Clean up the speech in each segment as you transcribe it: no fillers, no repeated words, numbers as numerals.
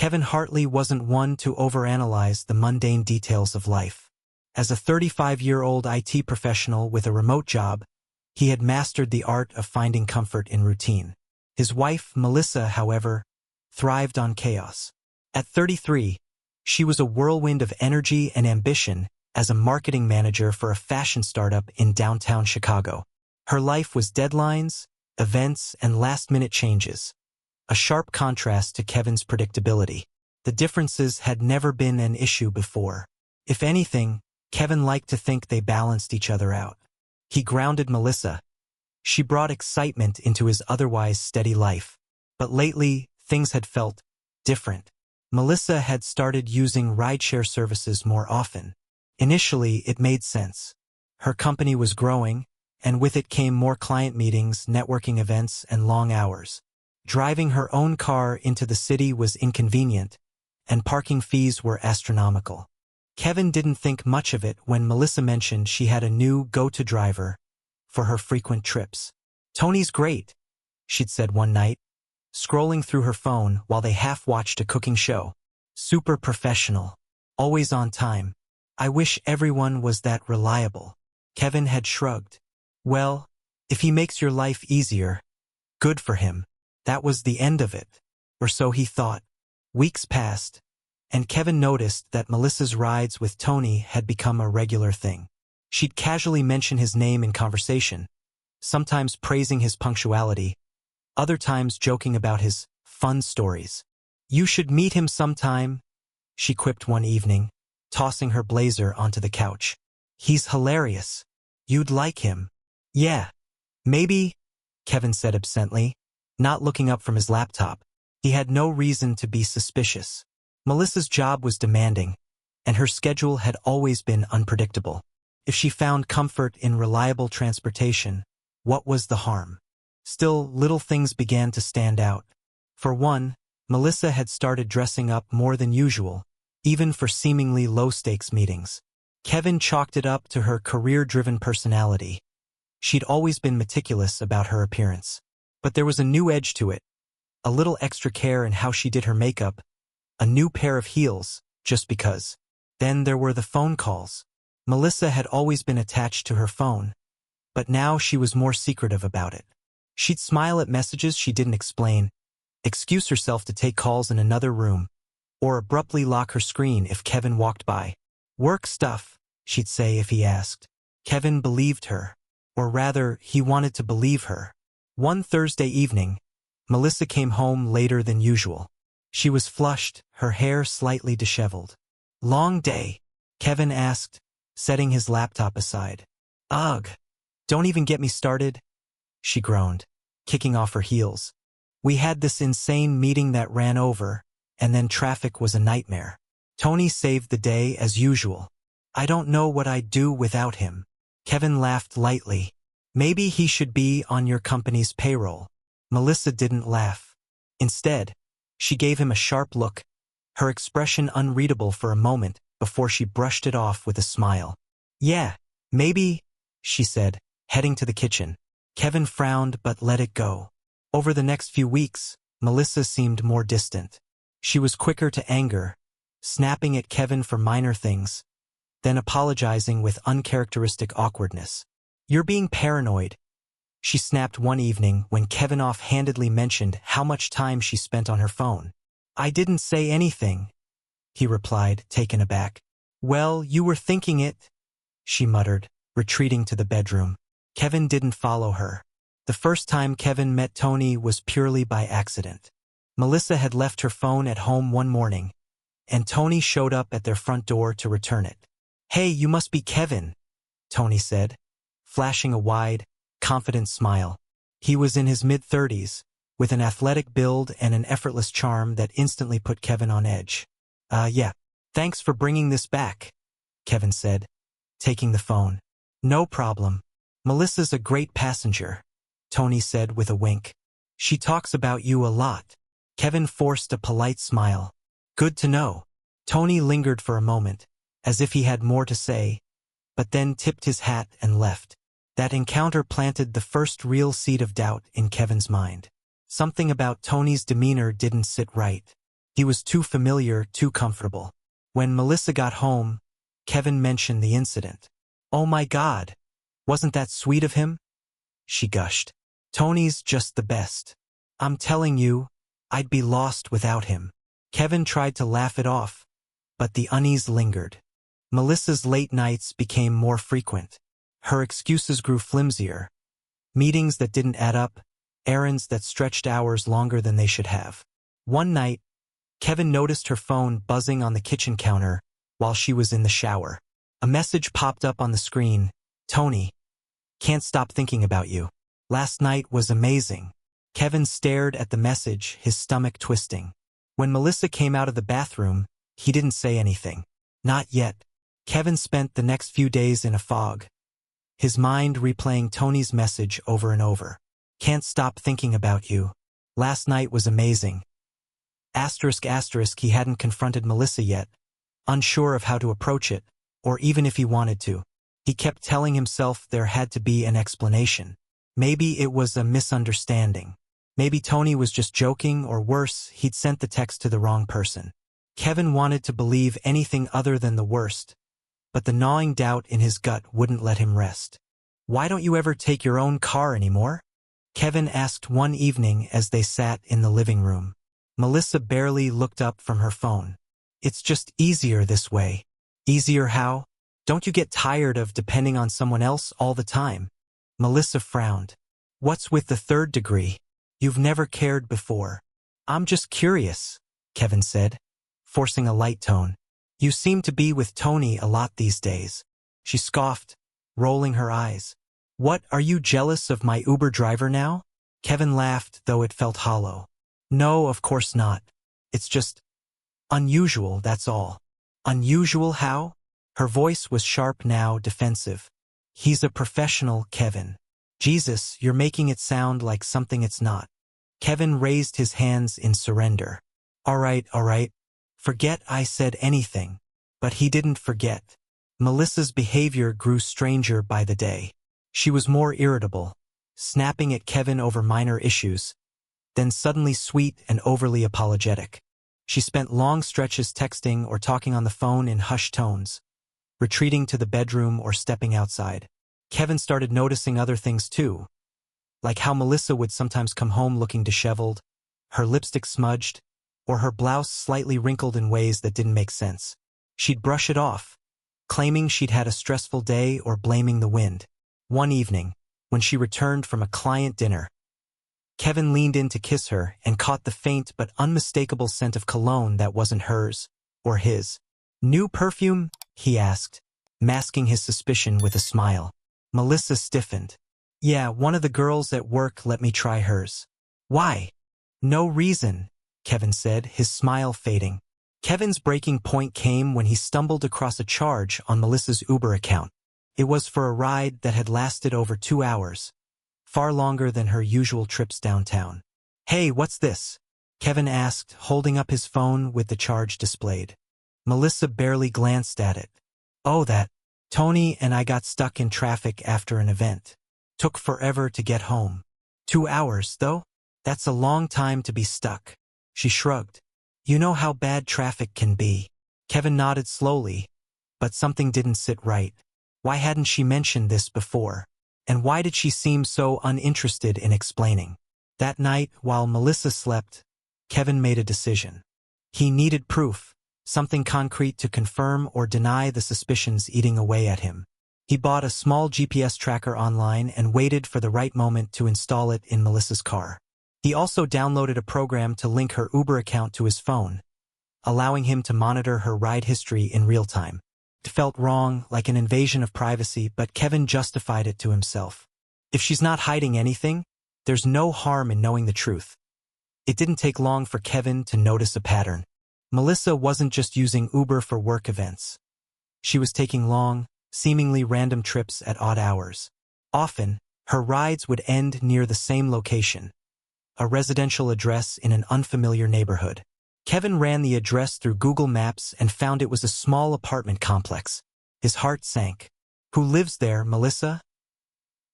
Kevin Hartley wasn't one to overanalyze the mundane details of life. As a 35-year-old IT professional with a remote job, he had mastered the art of finding comfort in routine. His wife, Melissa, however, thrived on chaos. At 33, she was a whirlwind of energy and ambition as a marketing manager for a fashion startup in downtown Chicago. Her life was deadlines, events, and last-minute changes, a sharp contrast to Kevin's predictability. The differences had never been an issue before. If anything, Kevin liked to think they balanced each other out. He grounded Melissa. She brought excitement into his otherwise steady life. But lately, things had felt different. Melissa had started using rideshare services more often. Initially, it made sense. Her company was growing, and with it came more client meetings, networking events, and long hours. Driving her own car into the city was inconvenient, and parking fees were astronomical. Kevin didn't think much of it when Melissa mentioned she had a new go-to driver for her frequent trips. "Tony's great," she'd said one night, scrolling through her phone while they half-watched a cooking show. "Super professional. Always on time. I wish everyone was that reliable." Kevin had shrugged. Well, if he makes your life easier, good for him. That was the end of it. Or so he thought. Weeks passed, and Kevin noticed that Melissa's rides with Tony had become a regular thing. She'd casually mention his name in conversation, sometimes praising his punctuality, other times joking about his fun stories. "You should meet him sometime," she quipped one evening, tossing her blazer onto the couch. "He's hilarious. You'd like him." "Yeah, maybe," Kevin said absently, not looking up from his laptop. He had no reason to be suspicious. Melissa's job was demanding, and her schedule had always been unpredictable. If she found comfort in reliable transportation, what was the harm? Still, little things began to stand out. For one, Melissa had started dressing up more than usual, even for seemingly low-stakes meetings. Kevin chalked it up to her career-driven personality. She'd always been meticulous about her appearance. But there was a new edge to it, a little extra care in how she did her makeup, a new pair of heels, just because. Then there were the phone calls. Melissa had always been attached to her phone, but now she was more secretive about it. She'd smile at messages she didn't explain, excuse herself to take calls in another room, or abruptly lock her screen if Kevin walked by. "Work stuff," she'd say if he asked. Kevin believed her, or rather, he wanted to believe her. One Thursday evening, Melissa came home later than usual. She was flushed, her hair slightly disheveled. "Long day?" Kevin asked, setting his laptop aside. "Ugh, don't even get me started," she groaned, kicking off her heels. "We had this insane meeting that ran over, and then traffic was a nightmare. Tony saved the day as usual. I don't know what I'd do without him." Kevin laughed lightly. "Maybe he should be on your company's payroll." Melissa didn't laugh. Instead, she gave him a sharp look, her expression unreadable for a moment before she brushed it off with a smile. "Yeah, maybe," she said, heading to the kitchen. Kevin frowned but let it go. Over the next few weeks, Melissa seemed more distant. She was quicker to anger, snapping at Kevin for minor things, then apologizing with uncharacteristic awkwardness. "You're being paranoid," she snapped one evening when Kevin offhandedly mentioned how much time she spent on her phone. "I didn't say anything," he replied, taken aback. "Well, you were thinking it," she muttered, retreating to the bedroom. Kevin didn't follow her. The first time Kevin met Tony was purely by accident. Melissa had left her phone at home one morning, and Tony showed up at their front door to return it. "Hey, you must be Kevin," Tony said, flashing a wide, confident smile. He was in his mid-30s, with an athletic build and an effortless charm that instantly put Kevin on edge. Yeah, thanks for bringing this back," Kevin said, taking the phone. "No problem. Melissa's a great passenger," Tony said with a wink. "She talks about you a lot." Kevin forced a polite smile. "Good to know." Tony lingered for a moment, as if he had more to say, but then tipped his hat and left. That encounter planted the first real seed of doubt in Kevin's mind. Something about Tony's demeanor didn't sit right. He was too familiar, too comfortable. When Melissa got home, Kevin mentioned the incident. "Oh my God, wasn't that sweet of him?" she gushed. "Tony's just the best. I'm telling you, I'd be lost without him." Kevin tried to laugh it off, but the unease lingered. Melissa's late nights became more frequent. Her excuses grew flimsier. Meetings that didn't add up, errands that stretched hours longer than they should have. One night, Kevin noticed her phone buzzing on the kitchen counter while she was in the shower. A message popped up on the screen. "Tony, can't stop thinking about you. Last night was amazing." Kevin stared at the message, his stomach twisting. When Melissa came out of the bathroom, he didn't say anything. Not yet. Kevin spent the next few days in a fog, his mind replaying Tony's message over and over. "Can't stop thinking about you. Last night was amazing." He hadn't confronted Melissa yet, unsure of how to approach it, or even if he wanted to. He kept telling himself there had to be an explanation. Maybe it was a misunderstanding. Maybe Tony was just joking, or worse, he'd sent the text to the wrong person. Kevin wanted to believe anything other than the worst, but the gnawing doubt in his gut wouldn't let him rest. "Why don't you ever take your own car anymore?" Kevin asked one evening as they sat in the living room. Melissa barely looked up from her phone. "It's just easier this way." "Easier how? Don't you get tired of depending on someone else all the time?" Melissa frowned. "What's with the third degree? You've never cared before." "I'm just curious," Kevin said, forcing a light tone. "You seem to be with Tony a lot these days." She scoffed, rolling her eyes. "What, are you jealous of my Uber driver now?" Kevin laughed, though it felt hollow. "No, of course not. It's just unusual, that's all." "Unusual how?" Her voice was sharp now, defensive. "He's a professional, Kevin." "Jesus, you're making it sound like something it's not." Kevin raised his hands in surrender. All right. Forget I said anything." But he didn't forget. Melissa's behavior grew stranger by the day. She was more irritable, snapping at Kevin over minor issues, then suddenly sweet and overly apologetic. She spent long stretches texting or talking on the phone in hushed tones, retreating to the bedroom or stepping outside. Kevin started noticing other things too, like how Melissa would sometimes come home looking disheveled, her lipstick smudged, or her blouse slightly wrinkled in ways that didn't make sense. She'd brush it off, claiming she'd had a stressful day or blaming the wind. One evening, when she returned from a client dinner, Kevin leaned in to kiss her and caught the faint but unmistakable scent of cologne that wasn't hers or his. "New perfume?" he asked, masking his suspicion with a smile. Melissa stiffened. "Yeah, one of the girls at work let me try hers." "Why?" "No reason," Kevin said, his smile fading. Kevin's breaking point came when he stumbled across a charge on Melissa's Uber account. It was for a ride that had lasted over 2 hours, far longer than her usual trips downtown. "Hey, what's this?" Kevin asked, holding up his phone with the charge displayed. Melissa barely glanced at it. "Oh, that. Tony and I got stuck in traffic after an event. Took forever to get home." 2 hours, though? That's a long time to be stuck." She shrugged. "You know how bad traffic can be." Kevin nodded slowly, but something didn't sit right. Why hadn't she mentioned this before? And why did she seem so uninterested in explaining? That night, while Melissa slept, Kevin made a decision. He needed proof, something concrete to confirm or deny the suspicions eating away at him. He bought a small GPS tracker online and waited for the right moment to install it in Melissa's car. He also downloaded a program to link her Uber account to his phone, allowing him to monitor her ride history in real time. It felt wrong, like an invasion of privacy, but Kevin justified it to himself. If she's not hiding anything, there's no harm in knowing the truth. It didn't take long for Kevin to notice a pattern. Melissa wasn't just using Uber for work events. She was taking long, seemingly random trips at odd hours. Often, her rides would end near the same location, a residential address in an unfamiliar neighborhood. Kevin ran the address through Google Maps and found it was a small apartment complex. His heart sank. "Who lives there, Melissa?"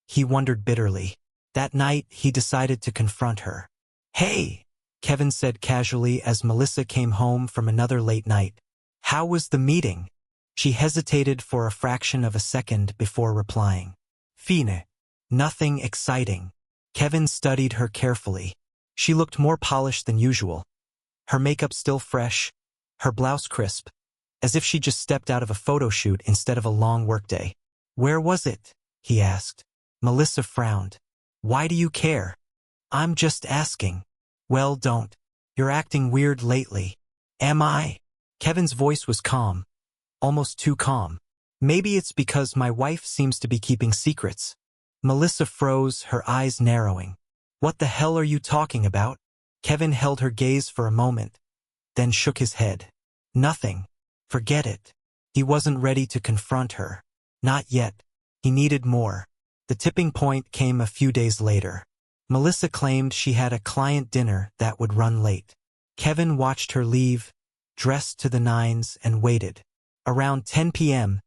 He wondered bitterly. That night, he decided to confront her. "Hey, Kevin said casually as Melissa came home from another late night. How was the meeting? She hesitated for a fraction of a second before replying. Fine. Nothing exciting. Kevin studied her carefully. She looked more polished than usual. Her makeup still fresh, her blouse crisp, as if she just stepped out of a photo shoot instead of a long workday. Where was it? He asked. Melissa frowned. Why do you care? I'm just asking. Well, don't. You're acting weird lately. Am I? Kevin's voice was calm. Almost too calm. Maybe it's because my wife seems to be keeping secrets. Melissa froze, her eyes narrowing. What the hell are you talking about? Kevin held her gaze for a moment, then shook his head. Nothing. Forget it. He wasn't ready to confront her. Not yet. He needed more. The tipping point came a few days later. Melissa claimed she had a client dinner that would run late. Kevin watched her leave, dressed to the nines, and waited. Around 10 p.m.,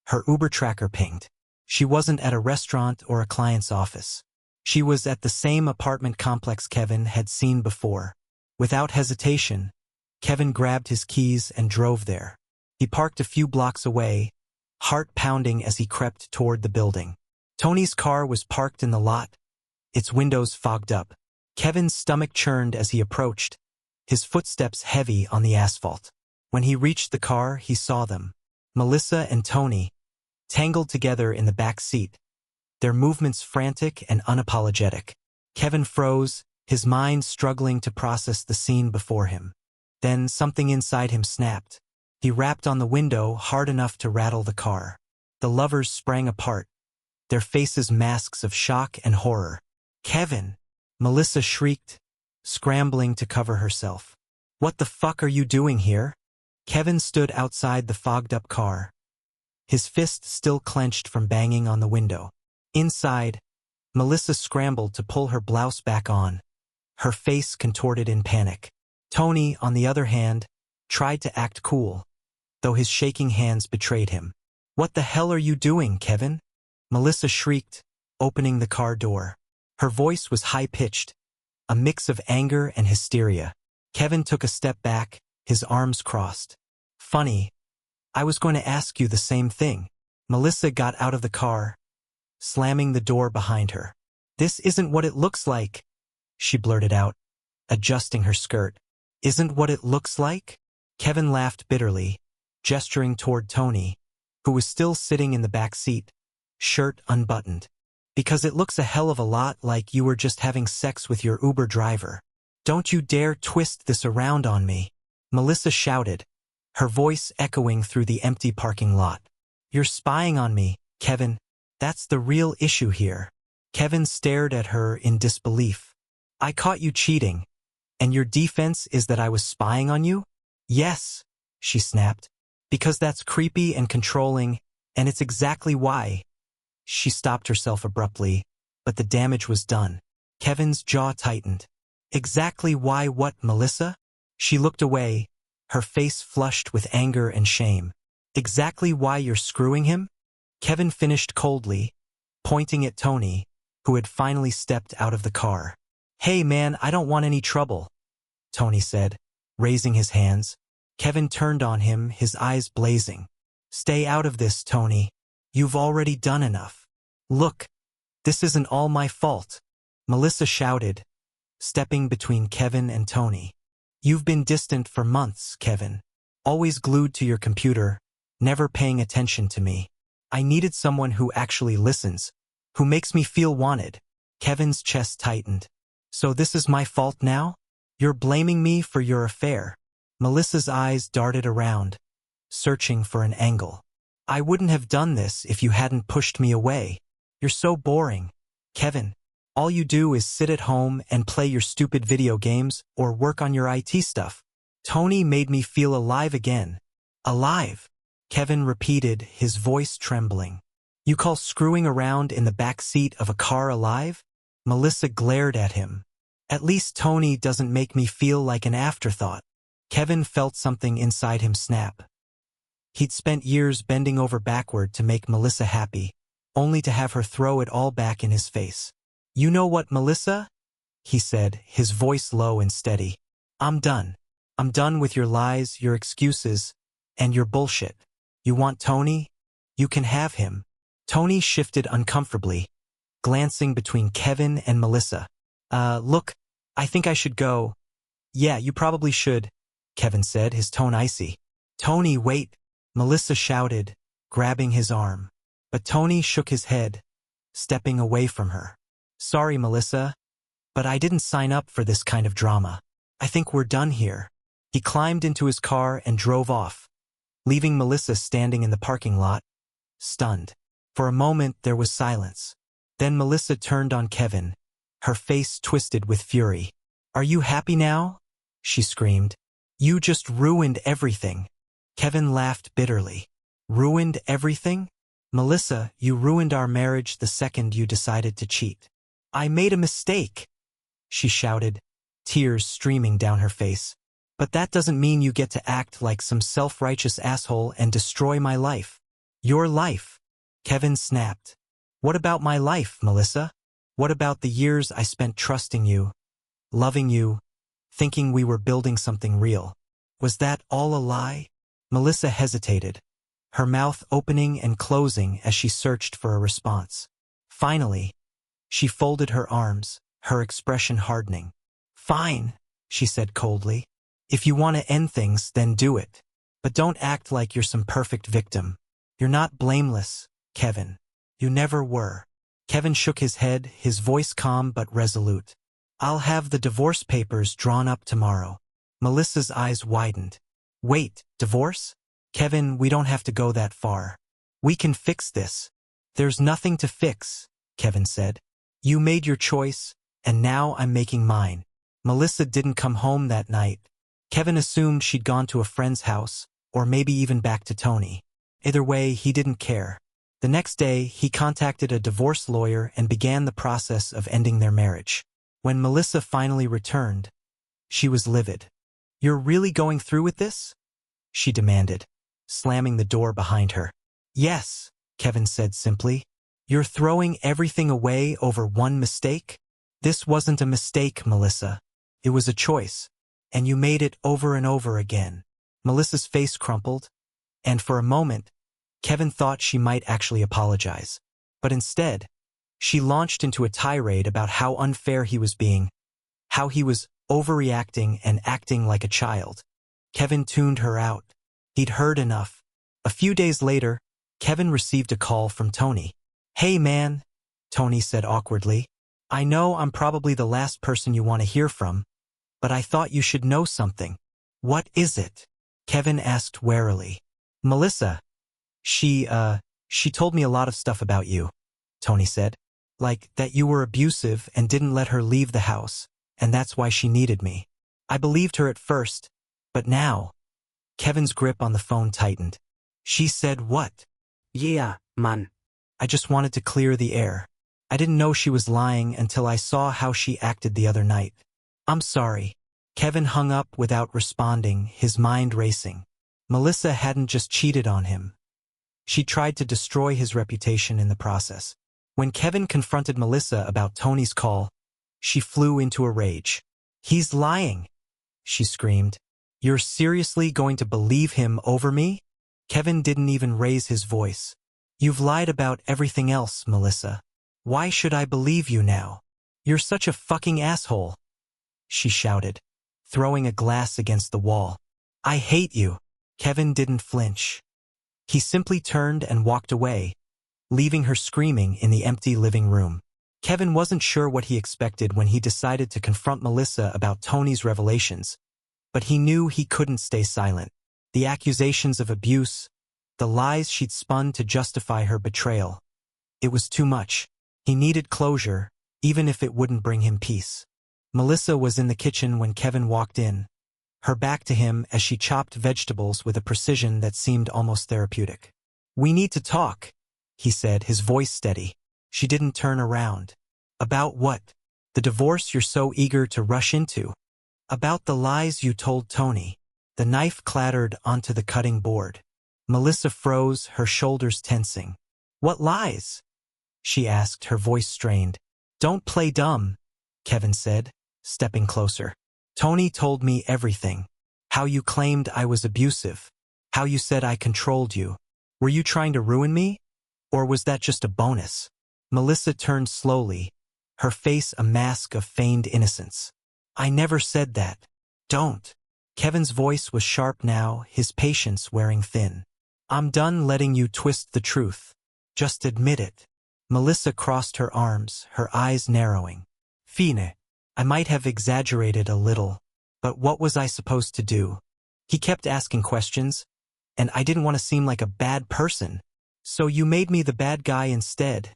her Uber tracker pinged. She wasn't at a restaurant or a client's office. She was at the same apartment complex Kevin had seen before. Without hesitation, Kevin grabbed his keys and drove there. He parked a few blocks away, heart pounding as he crept toward the building. Tony's car was parked in the lot, its windows fogged up. Kevin's stomach churned as he approached, his footsteps heavy on the asphalt. When he reached the car, he saw them. Melissa and Tony, tangled together in the back seat, their movements frantic and unapologetic. Kevin froze, his mind struggling to process the scene before him. Then something inside him snapped. He rapped on the window hard enough to rattle the car. The lovers sprang apart, their faces masks of shock and horror. Kevin! Melissa shrieked, scrambling to cover herself. What the fuck are you doing here? Kevin stood outside the fogged-up car, his fist still clenched from banging on the window. Inside, Melissa scrambled to pull her blouse back on, her face contorted in panic. Tony, on the other hand, tried to act cool, though his shaking hands betrayed him. What the hell are you doing, Kevin? Melissa shrieked, opening the car door. Her voice was high-pitched, a mix of anger and hysteria. Kevin took a step back, his arms crossed. Funny. I was going to ask you the same thing. Melissa got out of the car, slamming the door behind her. This isn't what it looks like, she blurted out, adjusting her skirt. Isn't what it looks like? Kevin laughed bitterly, gesturing toward Tony, who was still sitting in the back seat, shirt unbuttoned. Because it looks a hell of a lot like you were just having sex with your Uber driver. Don't you dare twist this around on me, Melissa shouted, her voice echoing through the empty parking lot. You're spying on me, Kevin. That's the real issue here. Kevin stared at her in disbelief. I caught you cheating, and your defense is that I was spying on you? Yes, she snapped. Because that's creepy and controlling, and it's exactly why. She stopped herself abruptly, but the damage was done. Kevin's jaw tightened. Exactly why what, Melissa? She looked away, her face flushed with anger and shame. Exactly why you're screwing him? Kevin finished coldly, pointing at Tony, who had finally stepped out of the car. Hey man, I don't want any trouble, Tony said, raising his hands. Kevin turned on him, his eyes blazing. Stay out of this, Tony. You've already done enough. Look, this isn't all my fault, Melissa shouted, stepping between Kevin and Tony. You've been distant for months, Kevin. Always glued to your computer, never paying attention to me. I needed someone who actually listens, who makes me feel wanted. Kevin's chest tightened. So this is my fault now? You're blaming me for your affair. Melissa's eyes darted around, searching for an angle. I wouldn't have done this if you hadn't pushed me away. You're so boring. Kevin, all you do is sit at home and play your stupid video games or work on your IT stuff. Tony made me feel alive again. Alive? Kevin repeated, his voice trembling. You call screwing around in the back seat of a car alive? Melissa glared at him. At least Tony doesn't make me feel like an afterthought. Kevin felt something inside him snap. He'd spent years bending over backward to make Melissa happy, only to have her throw it all back in his face. You know what, Melissa? He said, his voice low and steady. I'm done. I'm done with your lies, your excuses, and your bullshit. You want Tony? You can have him. Tony shifted uncomfortably, glancing between Kevin and Melissa. Look, I think I should go. Yeah, you probably should, Kevin said, his tone icy. Tony, wait, Melissa shouted, grabbing his arm. But Tony shook his head, stepping away from her. Sorry, Melissa, but I didn't sign up for this kind of drama. I think we're done here. He climbed into his car and drove off, leaving Melissa standing in the parking lot, stunned. For a moment there was silence. Then Melissa turned on Kevin, her face twisted with fury. Are you happy now? She screamed. You just ruined everything. Kevin laughed bitterly. Ruined everything? Melissa, you ruined our marriage the second you decided to cheat. I made a mistake, she shouted, tears streaming down her face. But that doesn't mean you get to act like some self-righteous asshole and destroy my life. Your life, Kevin snapped. What about my life, Melissa? What about the years I spent trusting you, loving you, thinking we were building something real? Was that all a lie? Melissa hesitated, her mouth opening and closing as she searched for a response. Finally, she folded her arms, her expression hardening. Fine, she said coldly. If you want to end things, then do it. But don't act like you're some perfect victim. You're not blameless, Kevin. You never were. Kevin shook his head, his voice calm but resolute. I'll have the divorce papers drawn up tomorrow. Melissa's eyes widened. Wait, divorce? Kevin, we don't have to go that far. We can fix this. There's nothing to fix, Kevin said. You made your choice, and now I'm making mine. Melissa didn't come home that night. Kevin assumed she'd gone to a friend's house, or maybe even back to Tony. Either way, he didn't care. The next day, he contacted a divorce lawyer and began the process of ending their marriage. When Melissa finally returned, she was livid. You're really going through with this? She demanded, slamming the door behind her. Yes, Kevin said simply. You're throwing everything away over one mistake? This wasn't a mistake, Melissa. It was a choice, and you made it over and over again. Melissa's face crumpled, and for a moment, Kevin thought she might actually apologize. But instead, she launched into a tirade about how unfair he was being, how he was overreacting and acting like a child. Kevin tuned her out. He'd heard enough. A few days later, Kevin received a call from Tony. Hey man, Tony said awkwardly. I know I'm probably the last person you want to hear from, but I thought you should know something. What is it? Kevin asked warily. Melissa. She told me a lot of stuff about you, Tony said. Like that you were abusive and didn't let her leave the house, and that's why she needed me. I believed her at first, but now... Kevin's grip on the phone tightened. She said what? Yeah, man. I just wanted to clear the air. I didn't know she was lying until I saw how she acted the other night. I'm sorry. Kevin hung up without responding, his mind racing. Melissa hadn't just cheated on him. She tried to destroy his reputation in the process. When Kevin confronted Melissa about Tony's call, she flew into a rage. He's lying, she screamed. You're seriously going to believe him over me? Kevin didn't even raise his voice. You've lied about everything else, Melissa. Why should I believe you now? You're such a fucking asshole, she shouted, throwing a glass against the wall. I hate you. Kevin didn't flinch. He simply turned and walked away, leaving her screaming in the empty living room. Kevin wasn't sure what he expected when he decided to confront Melissa about Tony's revelations, but he knew he couldn't stay silent. The accusations of abuse, the lies she'd spun to justify her betrayal. It was too much. He needed closure, even if it wouldn't bring him peace. Melissa was in the kitchen when Kevin walked in, her back to him as she chopped vegetables with a precision that seemed almost therapeutic. We need to talk, he said, his voice steady. She didn't turn around. About what? The divorce you're so eager to rush into? About the lies you told Tony. The knife clattered onto the cutting board. Melissa froze, her shoulders tensing. What lies? She asked, her voice strained. Don't play dumb, Kevin said, stepping closer. Tony told me everything. How you claimed I was abusive. How you said I controlled you. Were you trying to ruin me? Or was that just a bonus? Melissa turned slowly, her face a mask of feigned innocence. I never said that. Don't. Kevin's voice was sharp now, his patience wearing thin. I'm done letting you twist the truth. Just admit it. Melissa crossed her arms, her eyes narrowing. Fine. I might have exaggerated a little, but what was I supposed to do? He kept asking questions, and I didn't want to seem like a bad person. So you made me the bad guy instead,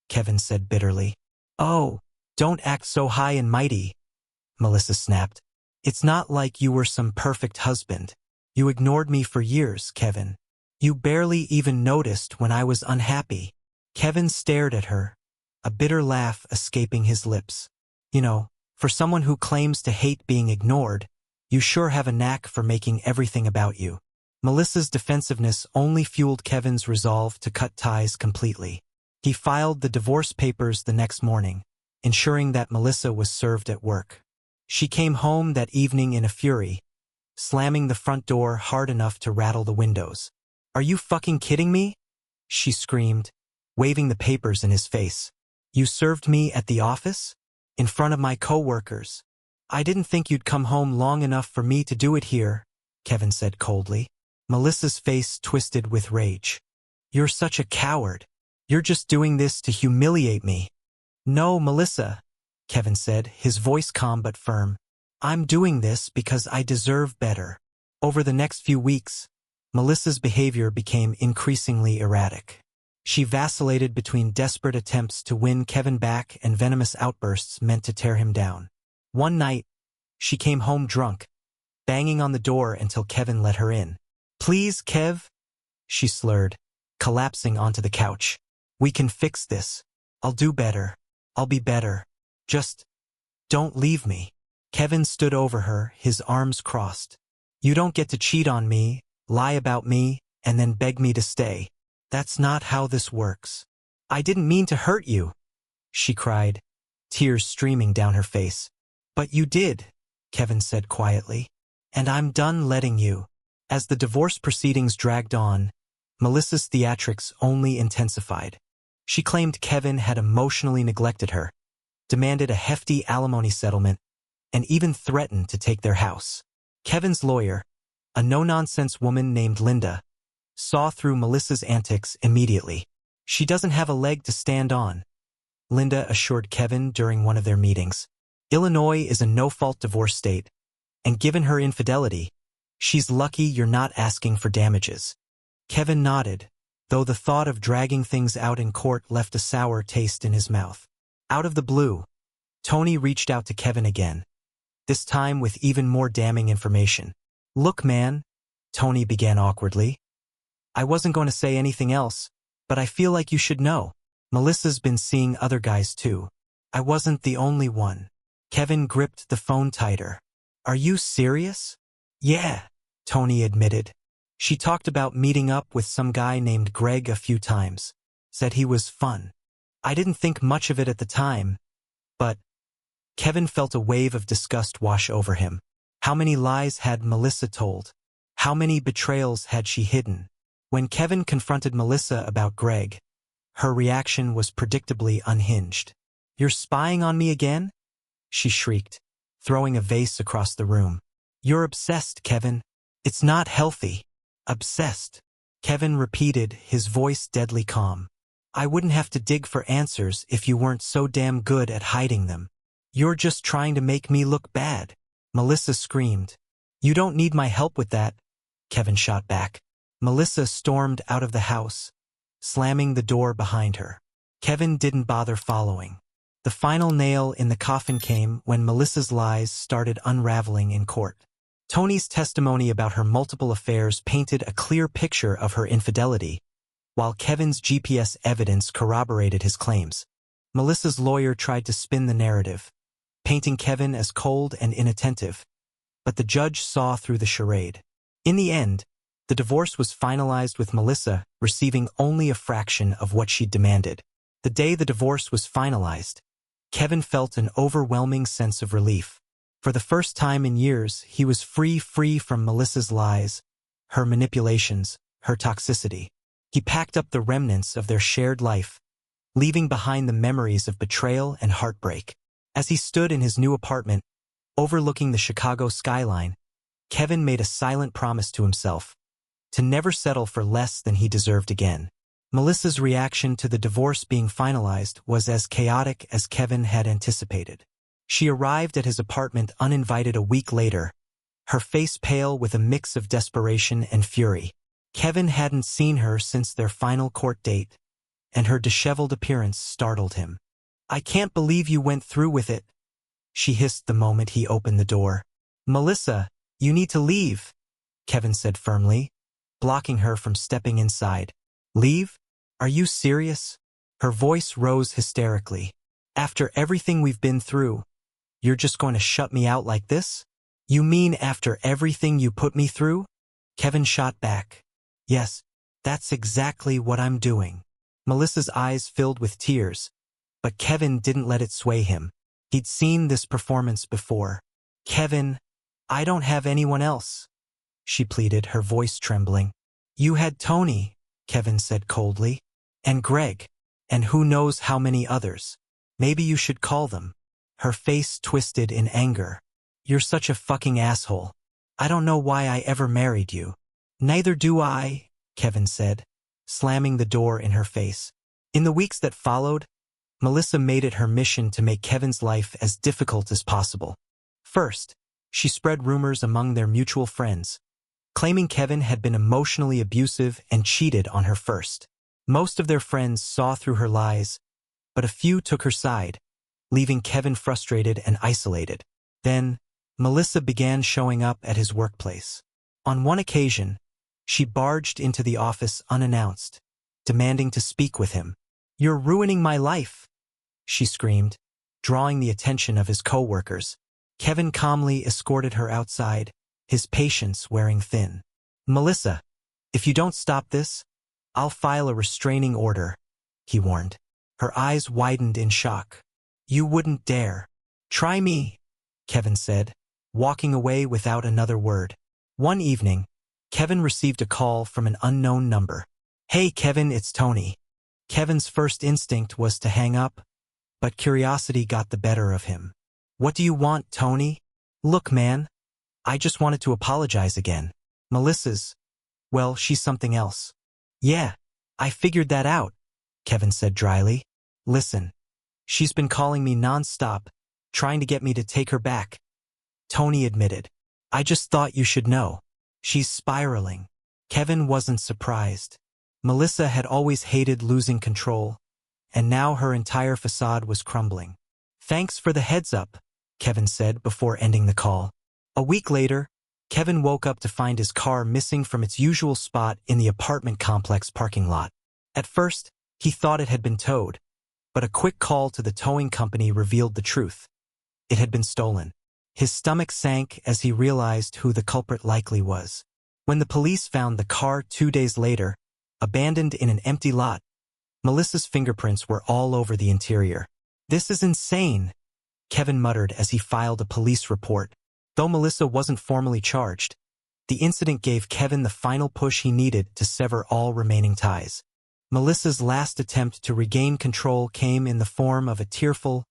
Kevin said bitterly. Oh, don't act so high and mighty, Melissa snapped. It's not like you were some perfect husband. You ignored me for years, Kevin. You barely even noticed when I was unhappy. Kevin stared at her, a bitter laugh escaping his lips. You know, for someone who claims to hate being ignored, you sure have a knack for making everything about you. Melissa's defensiveness only fueled Kevin's resolve to cut ties completely. He filed the divorce papers the next morning, ensuring that Melissa was served at work. She came home that evening in a fury, slamming the front door hard enough to rattle the windows. Are you fucking kidding me? She screamed, waving the papers in his face. You served me at the office? In front of my co-workers? I didn't think you'd come home long enough for me to do it here, Kevin said coldly. Melissa's face twisted with rage. You're such a coward. You're just doing this to humiliate me. No, Melissa, Kevin said, his voice calm but firm. I'm doing this because I deserve better. Over the next few weeks, Melissa's behavior became increasingly erratic. She vacillated between desperate attempts to win Kevin back and venomous outbursts meant to tear him down. One night, she came home drunk, banging on the door until Kevin let her in. Please, Kev, she slurred, collapsing onto the couch. We can fix this. I'll do better. I'll be better. Just don't leave me. Kevin stood over her, his arms crossed. You don't get to cheat on me, lie about me, and then beg me to stay. That's not how this works. I didn't mean to hurt you, she cried, tears streaming down her face. But you did, Kevin said quietly. And I'm done letting you. As the divorce proceedings dragged on, Melissa's theatrics only intensified. She claimed Kevin had emotionally neglected her, demanded a hefty alimony settlement, and even threatened to take their house. Kevin's lawyer, a no-nonsense woman named Linda, saw through Melissa's antics immediately. She doesn't have a leg to stand on, Linda assured Kevin during one of their meetings. Illinois is a no-fault divorce state, and given her infidelity, she's lucky you're not asking for damages. Kevin nodded, though the thought of dragging things out in court left a sour taste in his mouth. Out of the blue, Tony reached out to Kevin again, this time with even more damning information. Look, man, Tony began awkwardly. I wasn't going to say anything else, but I feel like you should know. Melissa's been seeing other guys too. I wasn't the only one. Kevin gripped the phone tighter. Are you serious? Yeah, Tony admitted. She talked about meeting up with some guy named Greg a few times. Said he was fun. I didn't think much of it at the time, but Kevin felt a wave of disgust wash over him. How many lies had Melissa told? How many betrayals had she hidden? When Kevin confronted Melissa about Greg, her reaction was predictably unhinged. You're spying on me again? She shrieked, throwing a vase across the room. You're obsessed, Kevin. It's not healthy. Obsessed. Kevin repeated, his voice deadly calm. I wouldn't have to dig for answers if you weren't so damn good at hiding them. You're just trying to make me look bad. Melissa screamed. You don't need my help with that, Kevin shot back. Melissa stormed out of the house, slamming the door behind her. Kevin didn't bother following. The final nail in the coffin came when Melissa's lies started unraveling in court. Tony's testimony about her multiple affairs painted a clear picture of her infidelity, while Kevin's GPS evidence corroborated his claims. Melissa's lawyer tried to spin the narrative, painting Kevin as cold and inattentive, but the judge saw through the charade. In the end, the divorce was finalized with Melissa receiving only a fraction of what she'd demanded. The day the divorce was finalized, Kevin felt an overwhelming sense of relief. For the first time in years, he was free from Melissa's lies, her manipulations, her toxicity. He packed up the remnants of their shared life, leaving behind the memories of betrayal and heartbreak. As he stood in his new apartment, overlooking the Chicago skyline, Kevin made a silent promise to himself to never settle for less than he deserved again. Melissa's reaction to the divorce being finalized was as chaotic as Kevin had anticipated. She arrived at his apartment uninvited a week later, her face pale with a mix of desperation and fury. Kevin hadn't seen her since their final court date, and her disheveled appearance startled him. "I can't believe you went through with it," she hissed the moment he opened the door. "Melissa, you need to leave," Kevin said firmly, blocking her from stepping inside. "Leave? Are you serious?" Her voice rose hysterically. "After everything we've been through, you're just going to shut me out like this? You mean after everything you put me through?" Kevin shot back. "Yes, that's exactly what I'm doing." Melissa's eyes filled with tears, but Kevin didn't let it sway him. He'd seen this performance before. "Kevin, I don't have anyone else," she pleaded, her voice trembling. "You had Tony," Kevin said coldly, "and Greg, and who knows how many others. Maybe you should call them." Her face twisted in anger. "You're such a fucking asshole. I don't know why I ever married you." "Neither do I," Kevin said, slamming the door in her face. In the weeks that followed, Melissa made it her mission to make Kevin's life as difficult as possible. First, she spread rumors among their mutual friends, claiming Kevin had been emotionally abusive and cheated on her first. Most of their friends saw through her lies, but a few took her side, leaving Kevin frustrated and isolated. Then, Melissa began showing up at his workplace. On one occasion, she barged into the office unannounced, demanding to speak with him. "You're ruining my life," she screamed, drawing the attention of his co-workers. Kevin calmly escorted her outside, his patience wearing thin. "Melissa, if you don't stop this, I'll file a restraining order," he warned. Her eyes widened in shock. "You wouldn't dare." "Try me," Kevin said, walking away without another word. One evening, Kevin received a call from an unknown number. "Hey Kevin, it's Tony." Kevin's first instinct was to hang up, but curiosity got the better of him. "What do you want, Tony?" "Look, man, I just wanted to apologize again. Melissa's, well, she's something else." "Yeah, I figured that out," Kevin said dryly. "Listen, she's been calling me non-stop, trying to get me to take her back," Tony admitted. "I just thought you should know. She's spiraling." Kevin wasn't surprised. Melissa had always hated losing control, and now her entire facade was crumbling. "Thanks for the heads up," Kevin said before ending the call. A week later, Kevin woke up to find his car missing from its usual spot in the apartment complex parking lot. At first, he thought it had been towed, but a quick call to the towing company revealed the truth. It had been stolen. His stomach sank as he realized who the culprit likely was. When the police found the car 2 days later, abandoned in an empty lot, Melissa's fingerprints were all over the interior. "This is insane," Kevin muttered as he filed a police report. Though Melissa wasn't formally charged, the incident gave Kevin the final push he needed to sever all remaining ties. Melissa's last attempt to regain control came in the form of a tearful,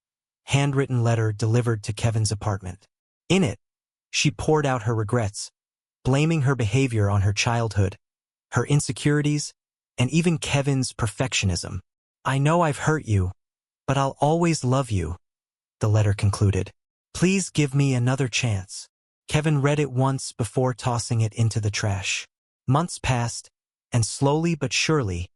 handwritten letter delivered to Kevin's apartment. In it, she poured out her regrets, blaming her behavior on her childhood, her insecurities, and even Kevin's perfectionism. "I know I've hurt you, but I'll always love you," the letter concluded. "Please give me another chance." Kevin read it once before tossing it into the trash. Months passed, and slowly but surely,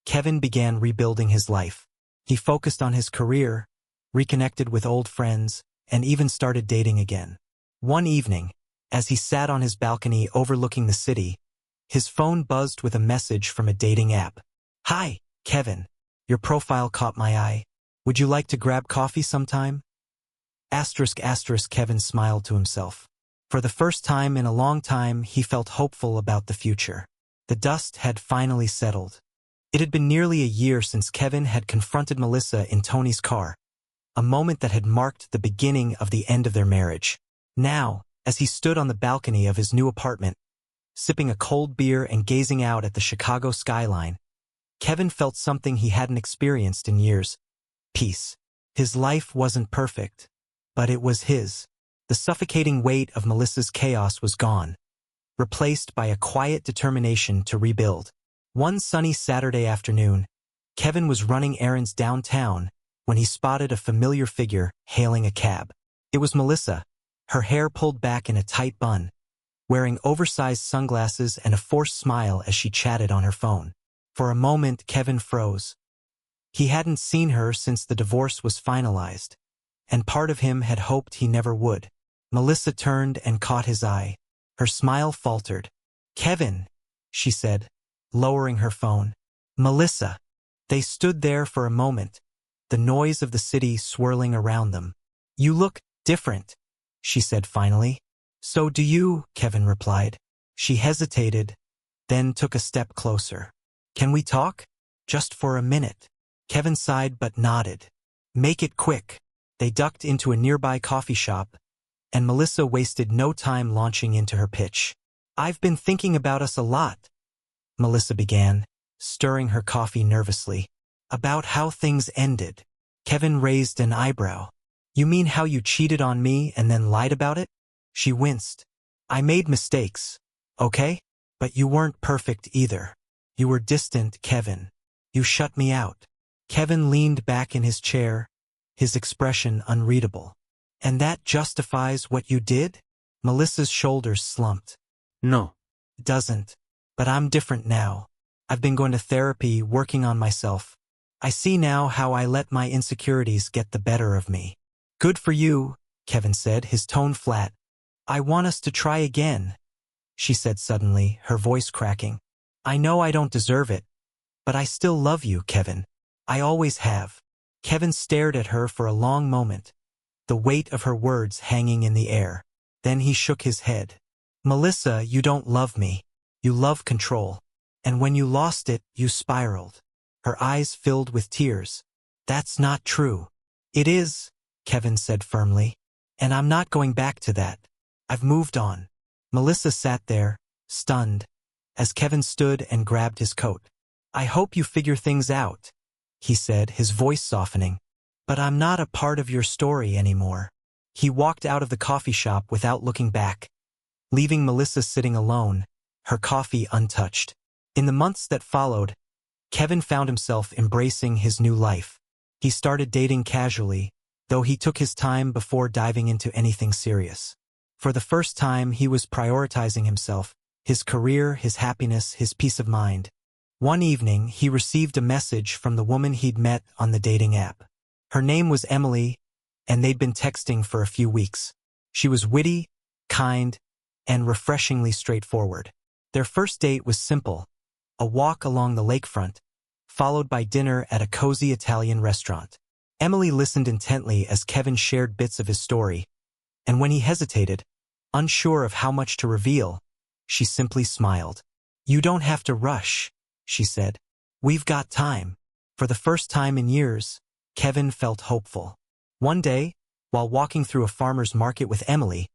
Kevin began rebuilding his life. He focused on his career, reconnected with old friends, and even started dating again. One evening, as he sat on his balcony overlooking the city, his phone buzzed with a message from a dating app. "Hi, Kevin. Your profile caught my eye. Would you like to grab coffee sometime?" Kevin smiled to himself. For the first time in a long time, he felt hopeful about the future. The dust had finally settled. It had been nearly a year since Kevin had confronted Melissa in Tony's car, a moment that had marked the beginning of the end of their marriage. Now, as he stood on the balcony of his new apartment, sipping a cold beer and gazing out at the Chicago skyline, Kevin felt something he hadn't experienced in years: peace. His life wasn't perfect, but it was his. The suffocating weight of Melissa's chaos was gone, replaced by a quiet determination to rebuild. One sunny Saturday afternoon, Kevin was running errands downtown when he spotted a familiar figure hailing a cab. It was Melissa, her hair pulled back in a tight bun, wearing oversized sunglasses and a forced smile as she chatted on her phone. For a moment, Kevin froze. He hadn't seen her since the divorce was finalized, and part of him had hoped he never would. Melissa turned and caught his eye. Her smile faltered. "Kevin," she said, lowering her phone. "Melissa." They stood there for a moment, the noise of the city swirling around them. "You look different," she said finally. "So do you," Kevin replied. She hesitated, then took a step closer. "Can we talk? Just for a minute." Kevin sighed but nodded. "Make it quick." They ducked into a nearby coffee shop, and Melissa wasted no time launching into her pitch. "I've been thinking about us a lot," Melissa began, stirring her coffee nervously. "About how things ended." Kevin raised an eyebrow. "You mean how you cheated on me and then lied about it?" She winced. "I made mistakes, okay? But you weren't perfect either. You were distant, Kevin. You shut me out." Kevin leaned back in his chair, his expression unreadable. "And that justifies what you did?" Melissa's shoulders slumped. No. "It doesn't. But I'm different now. I've been going to therapy, working on myself. I see now how I let my insecurities get the better of me." "Good for you," Kevin said, his tone flat. "I want us to try again," she said suddenly, her voice cracking. "I know I don't deserve it, but I still love you, Kevin. I always have." Kevin stared at her for a long moment, the weight of her words hanging in the air. Then he shook his head. "Melissa, you don't love me. You love control. And when you lost it, you spiraled." Her eyes filled with tears. "That's not true." "It is," Kevin said firmly. "And I'm not going back to that. I've moved on." Melissa sat there, stunned, as Kevin stood and grabbed his coat. "I hope you figure things out," he said, his voice softening. "But I'm not a part of your story anymore." He walked out of the coffee shop without looking back, leaving Melissa sitting alone, her coffee untouched. In the months that followed, Kevin found himself embracing his new life. He started dating casually, though he took his time before diving into anything serious. For the first time, he was prioritizing himself, his career, his happiness, his peace of mind. One evening, he received a message from the woman he'd met on the dating app. Her name was Emily, and they'd been texting for a few weeks. She was witty, kind, and refreshingly straightforward. Their first date was simple: a walk along the lakefront, followed by dinner at a cozy Italian restaurant. Emily listened intently as Kevin shared bits of his story, and when he hesitated, unsure of how much to reveal, she simply smiled. "You don't have to rush," she said. "We've got time." For the first time in years, Kevin felt hopeful. One day, while walking through a farmer's market with Emily,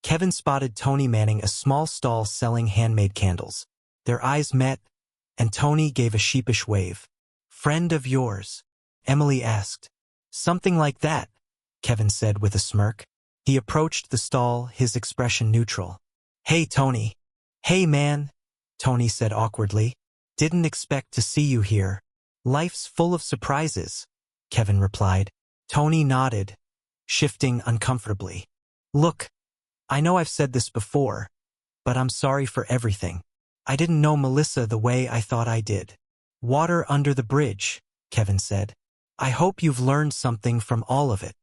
Kevin spotted Tony manning a small stall selling handmade candles. Their eyes met, and Tony gave a sheepish wave. "Friend of yours?" Emily asked. "Something like that," Kevin said with a smirk. He approached the stall, his expression neutral. "Hey, Tony." "Hey, man," Tony said awkwardly. "Didn't expect to see you here." "Life's full of surprises," Kevin replied. Tony nodded, shifting uncomfortably. "Look, I know I've said this before, but I'm sorry for everything. I didn't know Melissa the way I thought I did." "Water under the bridge," Kevin said. "I hope you've learned something from all of it."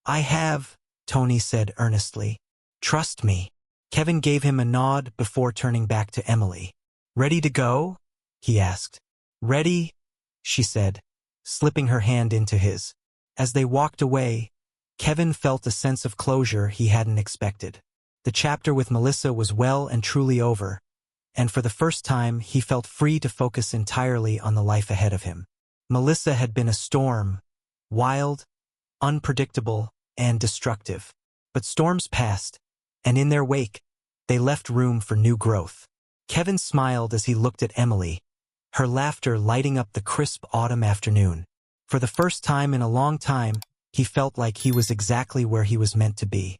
"I have," Tony said earnestly. "Trust me." Kevin gave him a nod before turning back to Emily. "Ready to go?" he asked. "Ready," she said, slipping her hand into his. As they walked away, Kevin felt a sense of closure he hadn't expected. The chapter with Melissa was well and truly over, and for the first time he felt free to focus entirely on the life ahead of him. Melissa had been a storm, wild, unpredictable, and destructive. But storms passed, and in their wake, they left room for new growth. Kevin smiled as he looked at Emily, her laughter lighting up the crisp autumn afternoon. For the first time in a long time, he felt like he was exactly where he was meant to be.